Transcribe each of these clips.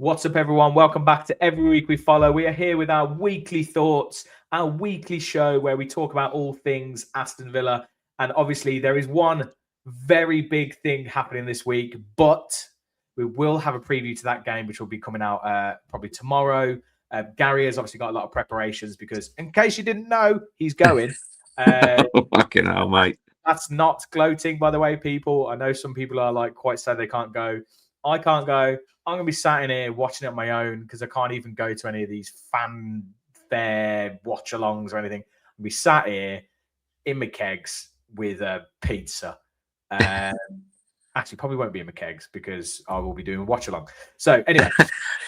What's up, everyone? Welcome back to Every Week We Follow. We are here with our weekly thoughts, our weekly show where we talk about all things Aston Villa. And obviously, there is one very big thing happening this week, but we will have a preview to that game, which will be coming out probably tomorrow. Gary has obviously got a lot of preparations because, in case you didn't know, he's going. Fucking hell, mate. That's not gloating, by the way, people. I know some people are like quite sad they can't go. I can't go. I'm going to be sat in here watching it on my own because I can't even go to any of these fanfare watch-alongs or anything. I'm going to be sat here in my kegs with a pizza. Actually, probably won't be in my kegs because I will be doing a watch-along. So anyway,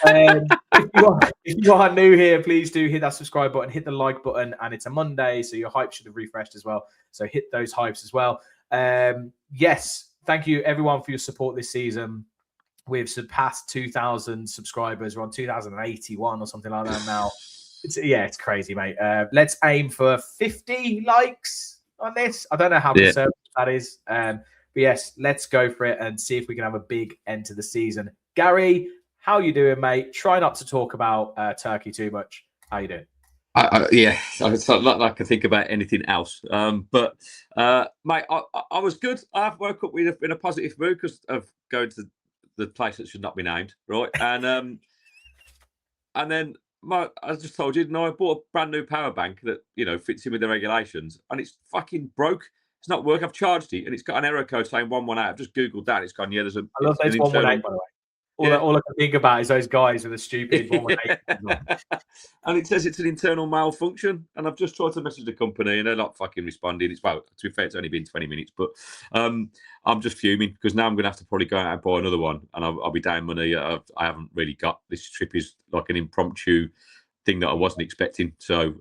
if you are new here, please do hit that subscribe button, hit the like button, and it's a Monday, so your hype should have refreshed as well. So hit those hypes as well. Yes, thank you everyone for your support this season. We've surpassed 2,000 subscribers. We're on 2,081 or something like that now. It's crazy, mate. Let's aim for 50 likes on this. I don't know how conservative that is. But yes, let's go for it and see if we can have a big end to the season. Gary, how you doing, mate? Try not to talk about Turkey too much. How you doing? It's not like I can think about anything else. But mate, I was good. I woke up in a positive mood because of going to the place that should not be named, right? And then I just told you, I bought a brand new power bank that fits in with the regulations, and it's fucking broke. It's not working. I've charged it, and it's got an error code saying 118. I've just googled that. It's gone. Yeah, there's a. I love those 118, by the way. All I can think about is those guys with the stupid 118. And it says it's an internal malfunction. And I've just tried to message the company and they're not fucking responding. To be fair, it's only been 20 minutes, but I'm just fuming because now I'm going to have to probably go out and buy another one and I'll be down money. I haven't really got this trip is like an impromptu thing that I wasn't expecting. So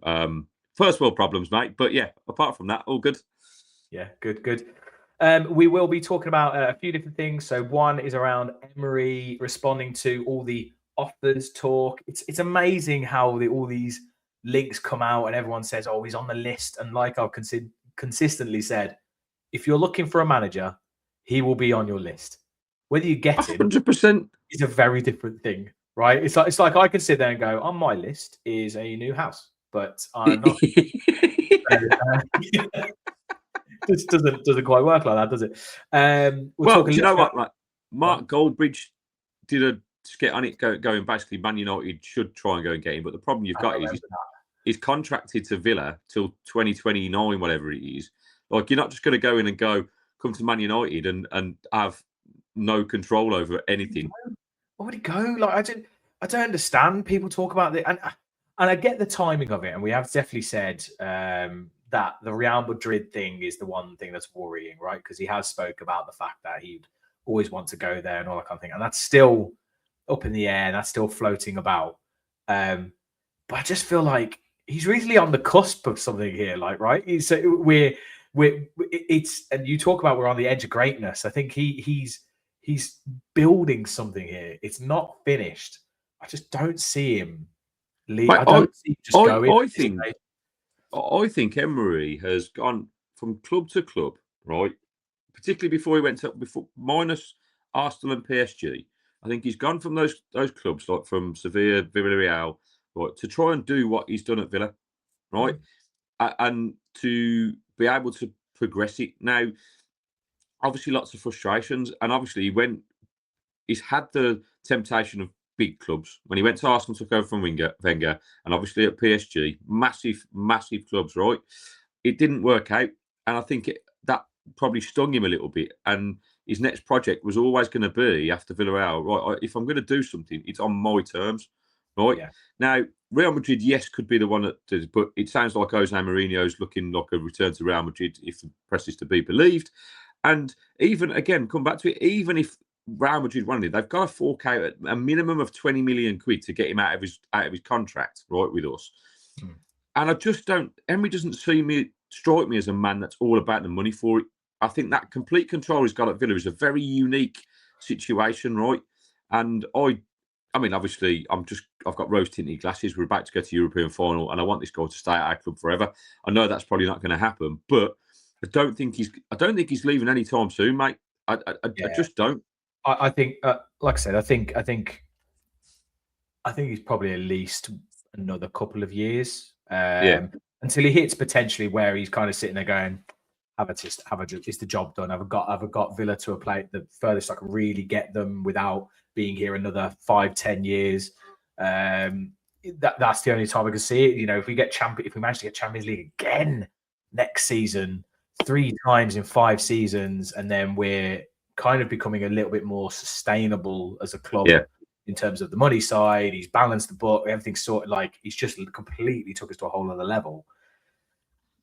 first world problems, mate. But yeah, apart from that, all good. Yeah, good. We will be talking about a few different things. So one is around Emery responding to all the offers talk. It's amazing how all these links come out and everyone says, oh, he's on the list. And like I've consistently said, if you're looking for a manager, he will be on your list. Whether you get him 100% is a very different thing, right? It's like I can sit there and go, on my list is a new house, but I'm not. This doesn't quite work like that, does it? Well, do you know what? Like, Mark Goldbridge did a skit on it going basically Man United should try and go and get him, but the problem you've got is he's contracted to Villa till 2029, whatever it is. Like, you're not just going to go in and come to Man United and have no control over anything. Where would he go? Like, I don't understand. People talk about it, and I get the timing of it, and we have definitely said that the Real Madrid thing is the one thing that's worrying, right? Because he has spoke about the fact that he'd always want to go there and all that kind of thing. And that's still up in the air and that's still floating about. But I just feel like he's really on the cusp of something here, like, right? It's and you talk about we're on the edge of greatness. I think he's building something here. It's not finished. I just don't see him leave. I don't see him just going. I think Emery has gone from club to club, right? Particularly before he went to minus Arsenal and PSG. I think he's gone from those clubs, like from Sevilla, Villarreal, right, to try and do what he's done at Villa, right? And to be able to progress it. Now, obviously lots of frustrations, and obviously he's had the temptation of big clubs. When he went to Arsenal, took over from Wenger, and obviously at PSG, massive clubs, right? It didn't work out, and I think that probably stung him a little bit. And his next project was always going to be after Villarreal, right? If I'm going to do something, it's on my terms, right? Yeah. Now, Real Madrid, yes, could be the one that does, but it sounds like Jose Mourinho's looking like a return to Real Madrid if the press is to be believed. And even again, come back to it, even if Real Madrid wanted it, they've got to fork out a minimum of 20 million quid to get him out of his contract, right, with us. And I just don't. Emery doesn't strike me as a man that's all about the money for it. I think that complete control he's got at Villa is a very unique situation, right? And I mean, obviously, I've got rose-tinted glasses. We're about to go to European final, and I want this guy to stay at our club forever. I know that's probably not going to happen, but I don't think he's leaving anytime soon, mate. I just don't. I think, like I said, I think I think he's probably at least another couple of years until he hits potentially where he's kind of sitting there going, is the job done? I've got Villa to a play the furthest I can really get them without being here another 5-10 years. That's the only time I can see it. You know, if we manage to get Champions League again next season, 3 times in 5 seasons, and then we're kind of becoming a little bit more sustainable as a club in terms of the money side. He's balanced the book, everything's sort of like he's just completely took us to a whole other level.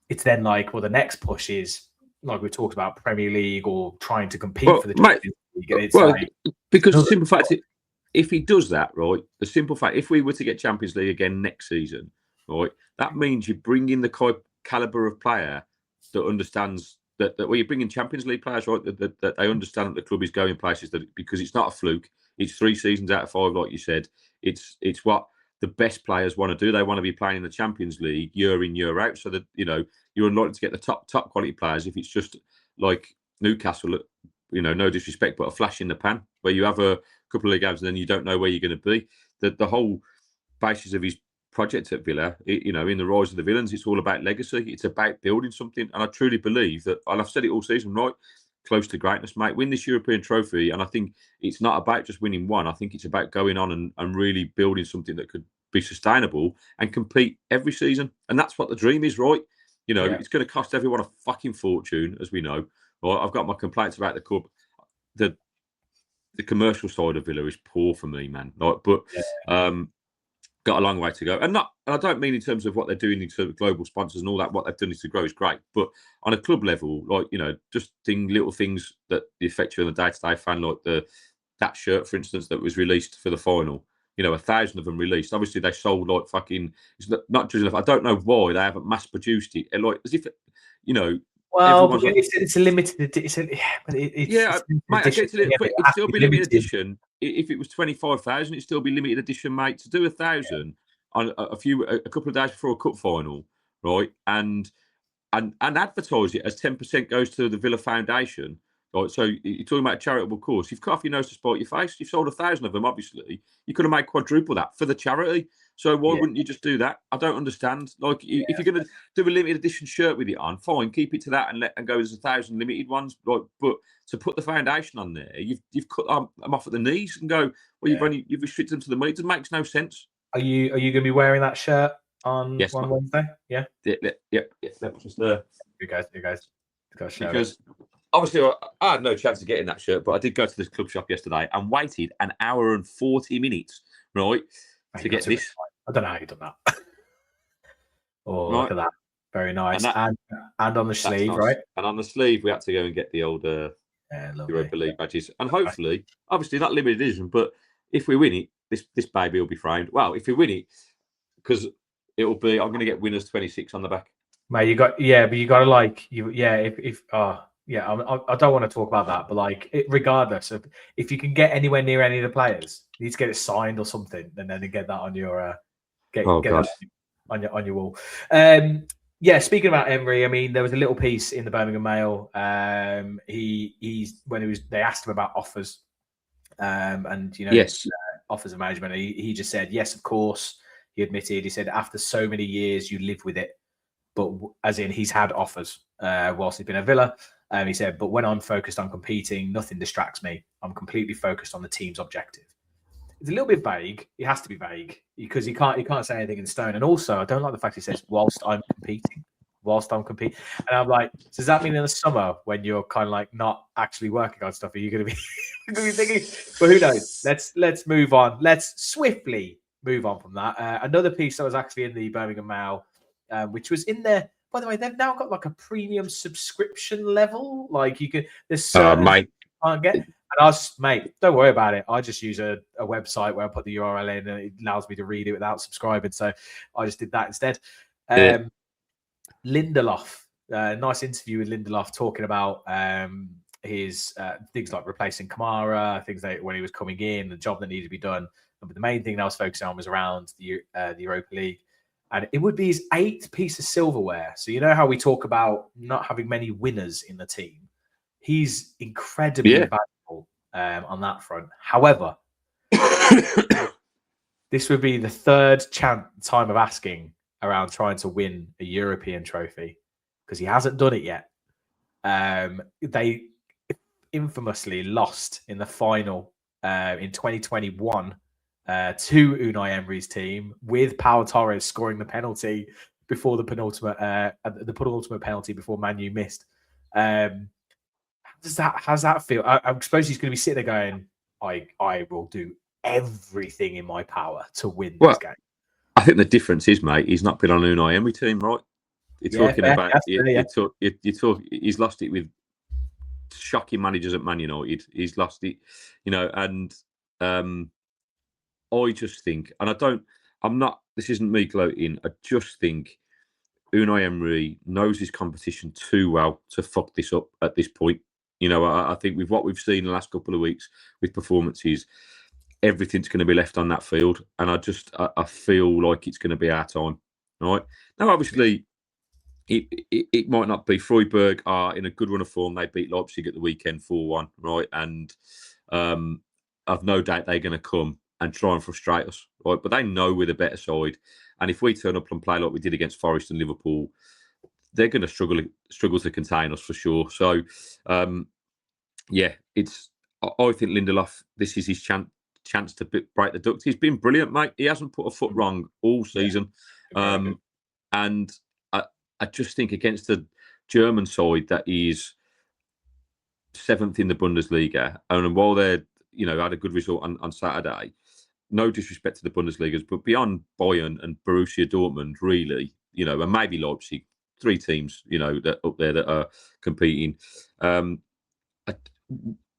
It's then like, well, the next push is like we talked about Premier League or trying to compete for the Champions League. And it's because the simple fact, if he does that, right, the simple fact, if we were to get Champions League again next season, right, that means you bring in the caliber of player that understands that you're bringing Champions League players, right, that they understand that the club is going places, that because it's not a fluke, it's 3 seasons out of 5, like you said, it's what the best players want to do. They want to be playing in the Champions League year in, year out, so that, you know, you're unlikely to get the top quality players if it's just like Newcastle, you know, no disrespect, but a flash in the pan where you have a couple of games and then you don't know where you're going to be. The whole basis of his project at Villa, you know, in the rise of the villains, it's all about legacy. It's about building something. And I truly believe that, and I've said it all season, right, close to greatness, mate. Win this European trophy. And I think it's not about just winning one. I think it's about going on and really building something that could be sustainable and compete every season. And that's what the dream is, right? You know, it's going to cost everyone a fucking fortune, as we know. Right? I've got my complaints about the club. The commercial side of Villa is poor for me, man. Like, but got a long way to go. And I don't mean in terms of what they're doing in terms of global sponsors and all that. What they've done is to grow is great. But on a club level, like, you know, just little things that affect you on a day-to-day fan, like that shirt, for instance, that was released for the final. You know, 1,000 of them released. Obviously, they sold like fucking. It's not just enough. I don't know why they haven't mass produced it. Like as if, you know. Well, it's a limited edition. Mate, I get to it, but it'd still be limited edition. If it was 25,000, it'd still be limited edition, mate. To do 1,000 on a couple of days before a cup final, right? And advertise it as 10% goes to the Villa Foundation. Right, so you're talking about a charitable cause. You've cut off your nose to spite your face. You've sold 1,000 of them, obviously. You could have made quadruple that for the charity. So why wouldn't you just do that? I don't understand. Like, if you're going to do a limited edition shirt with it on, fine, keep it to that and go as 1,000 limited ones. Like, but to put the foundation on there, you've cut them off at the knees and go. Well, you've restricted them to the money. It makes no sense. Are you going to be wearing that shirt on Wednesday? Yeah. Yeah. That was just there. You guys. Because obviously, I had no chance of getting that shirt, but I did go to this club shop yesterday and waited an hour and 40 minutes, right, to get this. I don't know how you've done that. Look at that. Very nice. And on the sleeve, nice. Right? And on the sleeve, we had to go and get the old Europa League badges. And hopefully, obviously not limited edition, but if we win it, this baby will be framed. Well, if we win it, because it'll be, I'm going to get winners 26 on the back. Mate, but you got to like, I don't want to talk about that, but like, regardless of if you can get anywhere near any of the players, you need to get it signed or something, and then get that on your get that on your wall. Speaking about Emery, I mean, there was a little piece in the Birmingham Mail. They asked him about offers, and you know, offers of management. He just said yes, of course. He admitted. He said after so many years, you live with it. But as in, he's had offers whilst he's been at Villa. He said, but when I'm focused on competing, nothing distracts me. I'm completely focused on the team's objective. It's a little bit vague. It has to be vague because he can't say anything in stone. And also, I don't like the fact he says, whilst I'm competing. And I'm like, does that mean in the summer when you're kind of like not actually working on stuff, are you going to be thinking? But who knows? Let's move on. Let's swiftly move on from that. Another piece that was actually in the Birmingham Mail, which was in there. By the way, they've now got like a premium subscription level. Like you can, there's certain mate. You can't get. And mate, don't worry about it. I just use a website where I put the URL in and it allows me to read it without subscribing. So I just did that instead. Lindelof, nice interview with Lindelof talking about his things like replacing Kamara, things like when he was coming in, the job that needed to be done. But the main thing that I was focusing on was around the Europa League. And it would be his 8th piece of silverware. So you know how we talk about not having many winners in the team? He's incredibly valuable on that front. However, this would be the third time of asking around trying to win a European trophy because he hasn't done it yet. They infamously lost in the final in 2021 to Unai Emery's team, with Pau Torres scoring the penalty before the penultimate penalty before Man U missed. How's that feel? I suppose he's going to be sitting there going, I will do everything in my power to win this game. I think the difference is, mate, he's not been on an Unai Emery team, right? You're talking about he's lost it with shocking managers at Man United. He's lost it, and I just think, and this isn't me gloating, I just think Unai Emery knows his competition too well to fuck this up at this point. I think with what we've seen in the last couple of weeks with performances, everything's going to be left on that field. And I feel like it's going to be our time. Right. Now, obviously, it might not be. Freiburg are in a good run of form. They beat Leipzig at the weekend 4-1, right? And I've no doubt they're going to come and try and frustrate us, right? But they know we're the better side. And if we turn up and play like we did against Forest and Liverpool, they're going to struggle to contain us for sure. So, I think Lindelof, this is his chance to break the duct. He's been brilliant, mate. He hasn't put a foot wrong all season. Yeah. And I just think against the German side that is 7th in the Bundesliga, and while they're, had a good result on Saturday, no disrespect to the Bundesligas, but beyond Bayern and Borussia Dortmund, really, and maybe Leipzig, 3 teams, that up there that are competing.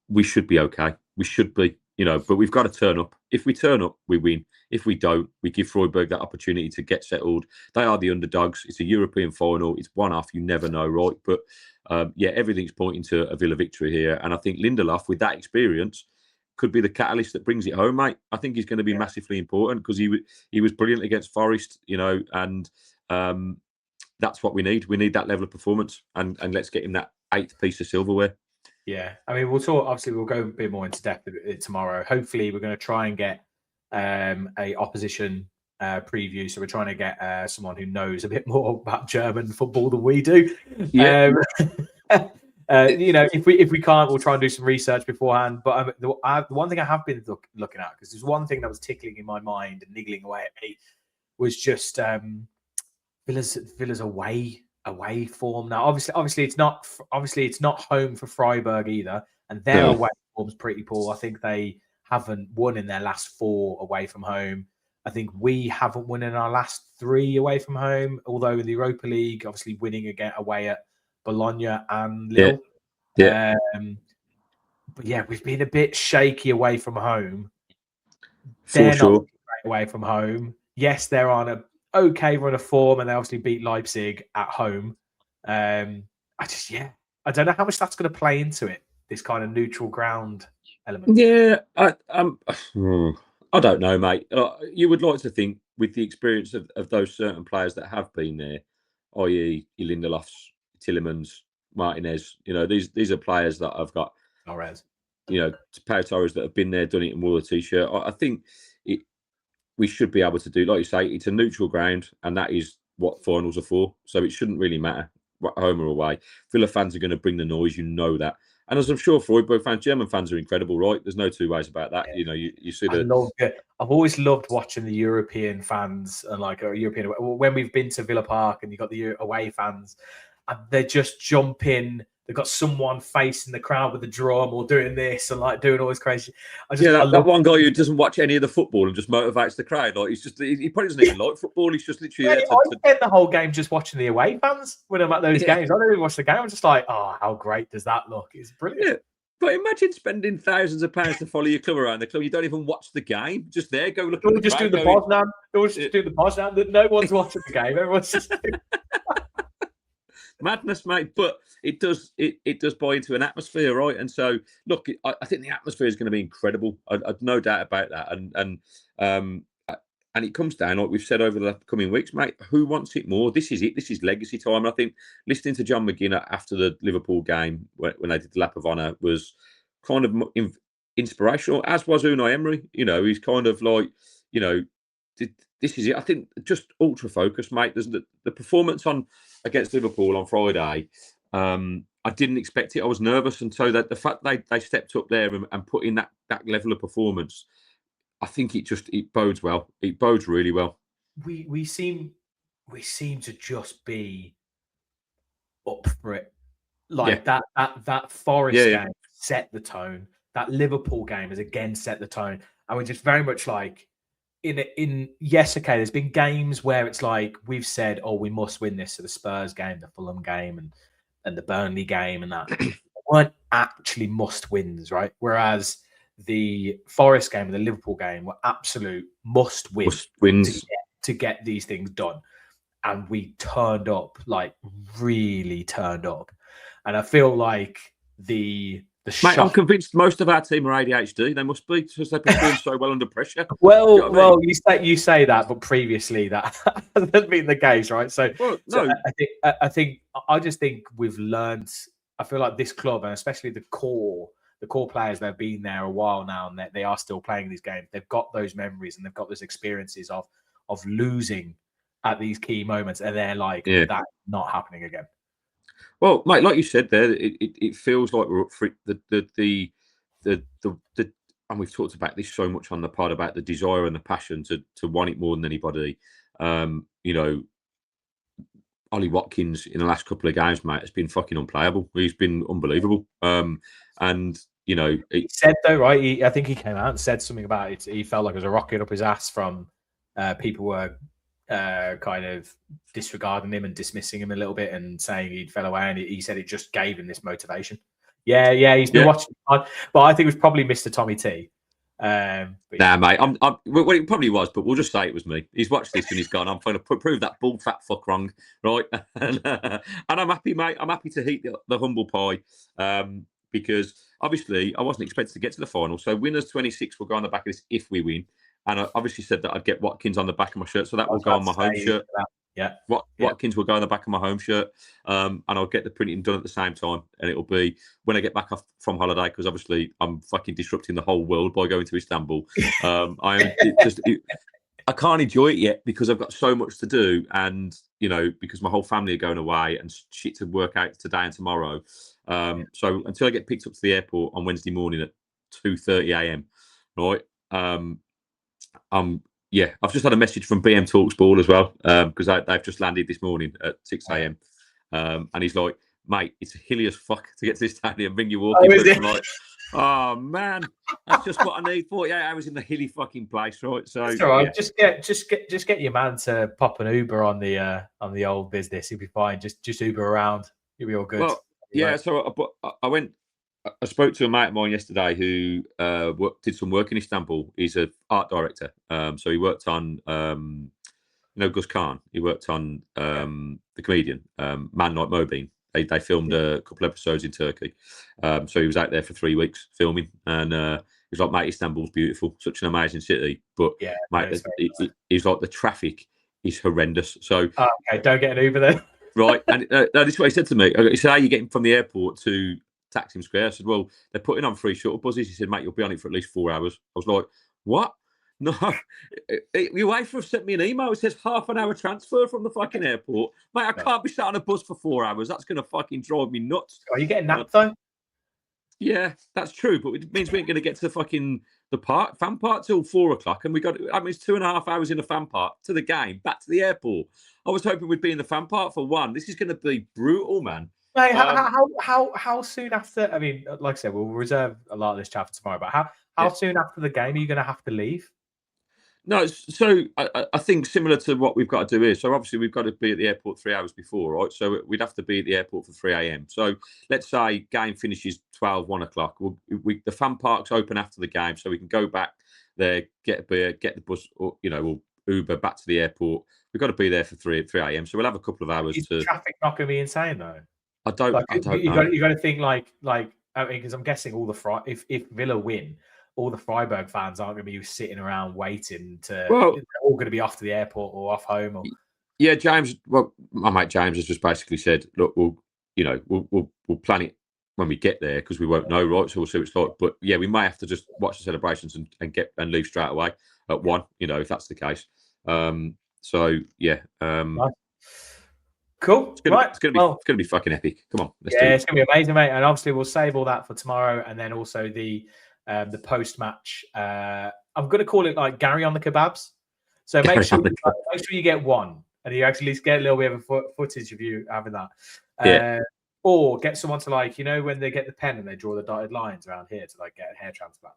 We should be okay. We should be, but we've got to turn up. If we turn up, we win. If we don't, we give Freiburg that opportunity to get settled. They are the underdogs. It's a European final. It's one-off. You never know, right? But everything's pointing to a Villa victory here. And I think Lindelof, with that experience, could be the catalyst that brings it home, mate. I think he's going to be massively important because he was brilliant against Forest, and that's what we need. We need that level of performance, and let's get him that 8th piece of silverware. Yeah, I mean, we'll talk. Obviously, we'll go a bit more into depth tomorrow. Hopefully, we're going to try and get a opposition preview. So we're trying to get someone who knows a bit more about German football than we do. Yeah. If we can't, we'll try and do some research beforehand. But the one thing I have been looking at, because there's one thing that was tickling in my mind and niggling away at me, was just Villa's away form now. Obviously it's not home for Freiburg either, and their away form's pretty poor. I think they haven't won in their last 4 away from home. I think we haven't won in our last 3 away from home, although in the Europa League, obviously winning again away at Bologna and Lille. Yeah. But yeah, we've been a bit shaky away from home. They're not great away from home. Yes, they're on a okay run of form, and they obviously beat Leipzig at home. I don't know how much that's going to play into it, this kind of neutral ground element. Yeah, I don't know, mate. You would like to think, with the experience of those certain players that have been there, i.e. Lindelofs, Tillemans, Martinez, these are players that I've got, Torres, Pau Torres, that have been there, done it, and wore the t-shirt. I think we should be able to do, like you say, it's a neutral ground, and that is what finals are for. So it shouldn't really matter, home or away. Villa fans are going to bring the noise, that. And as I'm sure Freiburg fans, German fans are incredible, right? There's no 2 ways about that. Yeah. You see I've always loved watching the European fans, and when we've been to Villa Park and you've got the away fans, and they just jump in. They've got someone facing the crowd with a drum or doing this and doing all this crazy. That one guy who doesn't watch any of the football and just motivates the crowd. He probably doesn't even like football. He's just literally there I spend the whole game just watching the away fans when I'm at those games. I don't even watch the game. I'm just like, oh, how great does that look? It's brilliant. Yeah. But imagine spending thousands of pounds to follow your club around the club. You don't even watch the game. Just there, go look. We'll just do the Poznan. We'll just do the Poznan. No one's watching the game. Everyone's just. Madness, mate, but it does buy into an atmosphere, right? And so, look, I think the atmosphere is going to be incredible. I've no doubt about that. And it comes down, like we've said over the coming weeks, mate. Who wants it more? This is it. This is legacy time. And I think listening to John McGinn after the Liverpool game when they did the lap of honour was kind of inspirational. As was Unai Emery. He's kind of like, this is it. I think just ultra focused, mate. There's the performance against Liverpool on Friday. I didn't expect it. I was nervous, and so that the fact they stepped up there and put in that level of performance, I think it bodes well. It bodes really well. We seem to just be up for it. Like that Forest game set the tone. That Liverpool game has again set the tone, and we're just very much like yes, okay. There's been games where it's like we've said, oh, we must win this. So the Spurs game, the Fulham game, and the Burnley game, and that weren't actually must wins, right? Whereas the Forest game and the Liverpool game were absolute must wins to get these things done. And we turned up, like really turned up. And I feel like the Mate, I'm convinced most of our team are ADHD. They must be because they perform so well under pressure. Well, you know you say that, but previously that hasn't been the case, right? So, I just think we've learned. I feel like this club, and especially the core players that have been there a while now, and they are still playing these games. They've got those memories and they've got those experiences of losing at these key moments, and they're like, that's not happening again. Well, mate, like you said there, it feels like we're up for it. And we've talked about this so much on the pod about the desire and the passion to want it more than anybody. You know, Ollie Watkins in the last couple of games, mate, has been fucking unplayable. He's been unbelievable. And you know, he said though, right? I think he came out and said something about it. He felt like it was a rocket up his ass from people were kind of disregarding him and dismissing him a little bit and saying he'd fell away, and he said it just gave him this motivation. He's been watching, but I think it was probably Mr. Tommy T. Nah, mate, well, it probably was, but we'll just say it was me. He's watched this and he's gone, I'm going to prove that bull fat fuck wrong, right? And I'm happy, mate. I'm happy to eat the humble pie because obviously I wasn't expected to get to the final. So winners 26 will go on the back of this if we win. And I obviously said that I'd get Watkins on the back of my shirt, so that will go on my home shirt. Watkins will go on the back of my home shirt, and I'll get the printing done at the same time. And it'll be when I get back off from holiday, because obviously I'm fucking disrupting the whole world by going to Istanbul. I can't enjoy it yet because I've got so much to do, and you know, because my whole family are going away and shit to work out today and tomorrow. So until I get picked up to the airport on Wednesday morning at 2:30 a.m, right? I've just had a message from BM Talksport as well, because they've just landed this morning at 6 a.m. And he's like, mate, it's hilly as fuck to get to this stadium, bring you walking. I'm like, oh man, that's just what I need. 48 hours in the hilly fucking place, right? So it's all right. Yeah. Just get your man to pop an Uber on the old business. He'll be fine. Just Uber around. You'll be all good. Well, yeah. So I spoke to a mate of mine yesterday who did some work in Istanbul. He's an art director. So he worked on, Gus Khan. He worked on the comedian, Man Like Mobeen. They filmed a couple episodes in Turkey. So he was out there for 3 weeks filming. And he was like, mate, Istanbul's beautiful. Such an amazing city. But, mate, he's like, the traffic is horrendous. So, okay, don't get an Uber then. Right. And this is what he said to me. He said, how are you getting from the airport to Taksim Square? I said, well, they're putting on 3 shuttle buses. He said, mate, you'll be on it for at least 4 hours. I was like, what? No. Your wife have sent me an email. It says half an hour transfer from the fucking airport. Mate, I can't be sat on a bus for 4 hours. That's going to fucking drive me nuts. Are you getting napped though? Yeah, that's true. But it means we ain't going to get to the fan park till 4 o'clock. And it's 2.5 hours in the fan park to the game, back to the airport. I was hoping we'd be in the fan park for 1. This is going to be brutal, man. Mate, how soon after? I mean, like I said, we'll reserve a lot of this chat for tomorrow. But how soon after the game are you going to have to leave? No, so I think similar to what we've got to do here. So obviously we've got to be at the airport 3 hours before, right? So we'd have to be at the airport for 3 a.m. So let's say game finishes 1 o'clock. The fan park's open after the game, so we can go back there, get a beer, get the bus, or we'll Uber back to the airport. We've got to be there for 3 a.m. So we'll have a couple of hours. Is traffic not going to be insane though? I don't know. You got to think like I mean, because I'm guessing all the if Villa win, all the Freiburg fans aren't going to be sitting around waiting to. Well, they're all going to be off to the airport or off home. Or... Yeah, James. Well, my mate James has just basically said, look, we'll plan it when we get there because we won't know, right? So we'll see what it's like. But yeah, we may have to just watch the celebrations and leave straight away at 1. If that's the case. So yeah, Nice. Cool. it's gonna be fucking epic. Come on, let's do it. It's gonna be amazing, mate. And obviously, we'll save all that for tomorrow, and then also the post match. I'm gonna call it like Gary on the kebabs. So make sure you get one, and you actually get a little bit of a footage of you having that. Yeah. Or get someone to, like, you know, when they get the pen and they draw the dotted lines around here to like get a hair transplant.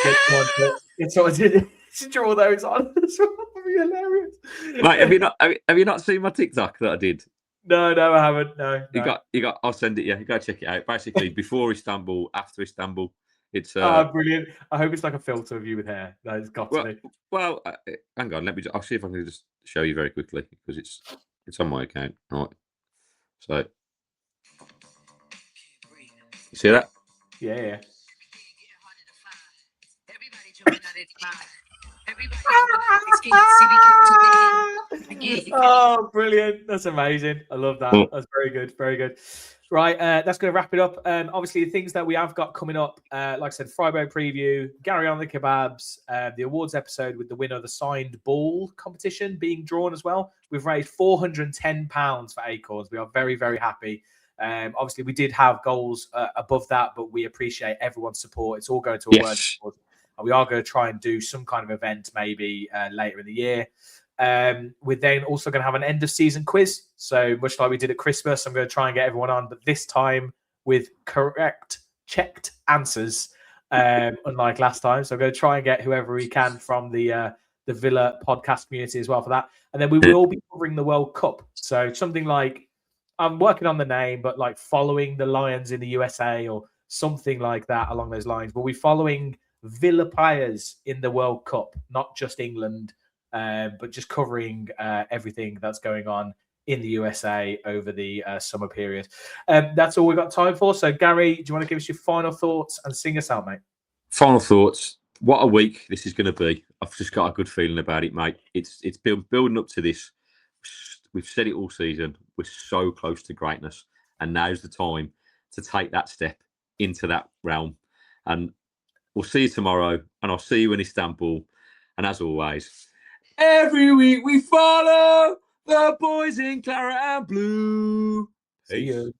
Get someone to draw those on. That'd be hilarious. Mate, have you not seen my TikTok that I did? No, I haven't. No. You got. I'll send it. Yeah, you got to check it out. Basically, before Istanbul, after Istanbul. It's brilliant. I hope it's like a filter of you with hair. No, it's got to be. Well, hang on. I'll see if I can just show you very quickly because it's on my account. All right. So you see that? Yeah. Oh, brilliant. That's amazing. I love that. That's very good. Very good. Right, that's going to wrap it up. Obviously, the things that we have got coming up, like I said, Friday preview, Gary on the kebabs, the awards episode with the winner of the signed ball competition being drawn as well. We've raised £410 for Acorns. We are very, very happy. Obviously, we did have goals above that, but we appreciate everyone's support. It's all going to a word. We are going to try and do some kind of event maybe later in the year. We're then also going to have an end of season quiz. So much like we did at Christmas, I'm going to try and get everyone on, but this time with correct checked answers, unlike last time. So I'm going to try and get whoever we can from the Villa podcast community as well for that. And then we will be covering the World Cup. So something like, I'm working on the name, but like following the Lions in the USA or something like that along those lines. We'll be following Villa players in the World Cup, not just England. But just covering everything that's going on in the USA over the summer period. That's all we've got time for. So, Gary, do you want to give us your final thoughts and sing us out, mate? Final thoughts. What a week this is going to be. I've just got a good feeling about it, mate. It's been building up to this. We've said it all season. We're so close to greatness. And now's the time to take that step into that realm. And we'll see you tomorrow. And I'll see you in Istanbul. And as always, every week we follow the boys in Claret and Blue. See you.